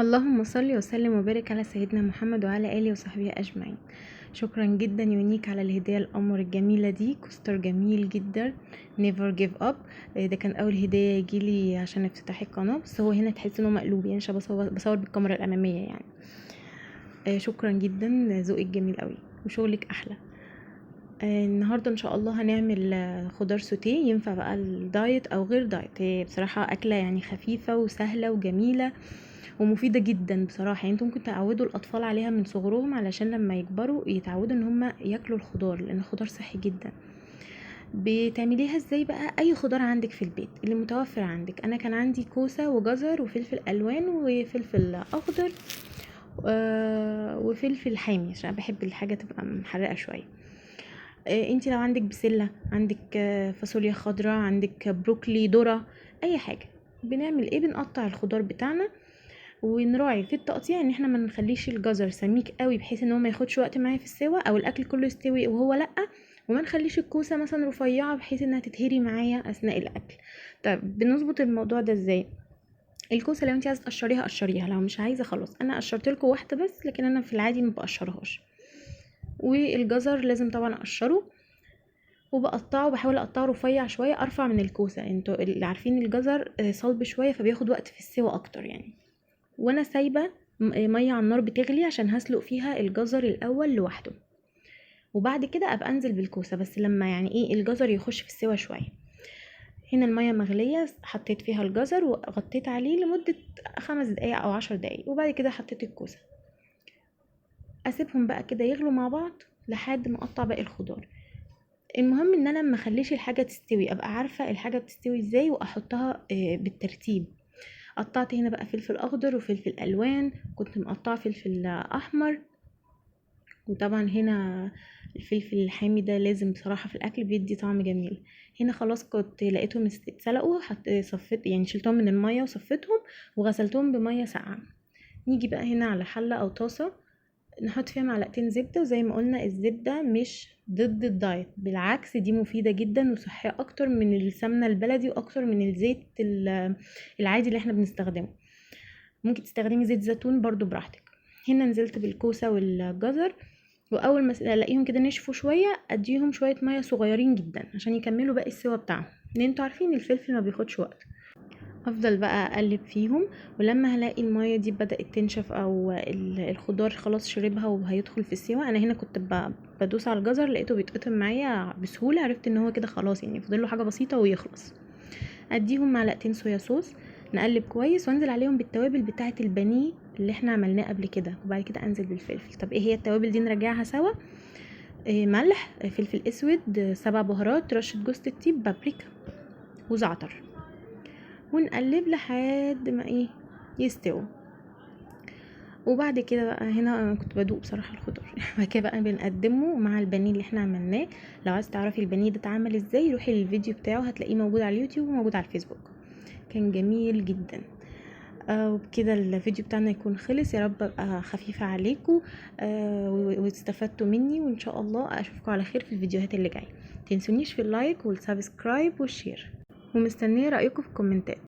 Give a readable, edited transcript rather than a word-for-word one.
اللهم صل وسلم وبارك على سيدنا محمد وعلى اله وصحبه اجمعين. شكرا جدا يونيك على الهديه القمر الجميله دي. كوستر جميل جدا. نيفر جيف اب. ده كان اول هديه يجيلي عشان افتتاح القناه، بس هو هنا تحس انه مقلوب، يعني عشان بصور بالكاميرا الاماميه يعني. شكرا جدا، ذوقك جميل قوي وشغلك احلى. النهارده ان شاء الله هنعمل خضار سوتيه، ينفع بقى الدايت او غير دايت. هي بصراحه اكله يعني خفيفه وسهله وجميله ومفيدة جدا بصراحة. يعني انتوا ممكن تعودوا الأطفال عليها من صغرهم علشان لما يكبروا يتعودوا ان هم ياكلوا الخضار، لأن الخضار صحي جدا. بتعمليها ازاي بقى؟ أي خضار عندك في البيت اللي متوفر عندك. أنا كان عندي كوسة وجزر وفلفل ألوان وفلفل أخضر وفلفل حامي عشان بحب الحاجة تبقى محرقة شوية. انتي لو عندك بسلة، عندك فاصوليا خضراء، عندك بروكلي، ذرة، أي حاجة. بنعمل ايه؟ بنقطع الخضار بتاعنا ونراعي في التقطيع ان احنا ما نخليش الجزر سميك قوي بحيث ان هو ما ياخدش وقت معايا في السوا، او الاكل كله يستوي وهو لا. وما نخليش الكوسه مثلا رفيعه بحيث انها تتهري معايا اثناء الاكل. طب بنظبط الموضوع ده ازاي؟ الكوسه لو انت عايزه تقشريها قشريها، لو مش عايزه خلاص. انا قشرت لكم واحده بس، لكن انا في العادي ما بقشرهاش. والجزر لازم طبعا اقشره وبقطعه، بحاول اقطعه رفيع شويه ارفع من الكوسه. انتوا اللي عارفين الجزر صلب شويه فبياخد وقت في السوا اكتر يعني. وانا سايبه ميه على النار بتغلي عشان هسلق فيها الجزر الاول لوحده، وبعد كده ابقى انزل بالكوسه، بس لما يعني ايه الجزر يخش في السوا شويه. هنا الميه مغليه، حطيت فيها الجزر وغطيت عليه لمده 5 دقايق او 10 دقايق، وبعد كده حطيت الكوسه. اسيبهم بقى كده يغلوا مع بعض لحد ما اقطع باقي الخضار. المهم ان انا ما اخليش الحاجه تستوي، ابقى عارفه الحاجه بتستوي ازاي واحطها بالترتيب. قطعت هنا بقى فلفل اخضر وفلفل الوان، كنت مقطعه فلفل احمر، وطبعا هنا الفلفل الحامي ده لازم بصراحه في الاكل، بيدي طعم جميل. هنا خلاص كنت لقيتهم اتسلقوا، صفيت يعني شلتهم من الميه وصفيتهم وغسلتهم بميه ساقعه. نيجي بقى هنا على حله او طاسه، نحط فيها معلقتين زبدة. وزي ما قلنا الزبدة مش ضد الدايت، بالعكس دي مفيدة جدا وصحية اكتر من السمنة البلدي واكتر من الزيت العادي اللي احنا بنستخدمه. ممكن تستخدمي زيت زيتون برضو براحتك. هنا نزلت بالكوسة والجزر، واول ما الاقيهم كده نشفوا شوية اديهم شوية مية صغيرين جدا عشان يكملوا باقي السوا بتاعهم، لان انتوا عارفين الفلفل ما بياخدش وقت. افضل بقى اقلب فيهم، ولما هلاقي المية دي بدأت تنشف او الخضار خلاص شربها وهيدخل في السوا، انا هنا كنت بدوس على الجزر لقيته بيتقطم معايا بسهولة، عرفت ان هو كده خلاص يعني فاضل له حاجة بسيطة ويخلص. اديهم معلقتين صويا صوص، نقلب كويس وانزل عليهم بالتوابل بتاعه البانيه اللي احنا عملناه قبل كده، وبعد كده انزل بالفلفل. طب ايه هي التوابل دي؟ نراجعها سوا. ملح، فلفل اسود، 7 بهارات، رشة جوز الطيب، بابريكا، وزعتر. ونقلب لحد ما يستوي. وبعد كده بقى هنا انا كنت بدوق بصراحه الخضار بعد كده بقى بنقدمه مع البانيه اللي احنا عملناه. لو عايز تعرفي البانيه ده اتعمل ازاي، روحي للفيديو بتاعه هتلاقيه موجود على اليوتيوب وموجود على الفيسبوك. كان جميل جدا. وبكده الفيديو بتاعنا يكون خلص. يا رب ابقى خفيفه عليكم واستفدتوا مني، وان شاء الله اشوفكم على خير في الفيديوهات اللي جايه. تنسونيش في اللايك والسبسكرايب والشير، ومستنيه رايكم في الكومنتات.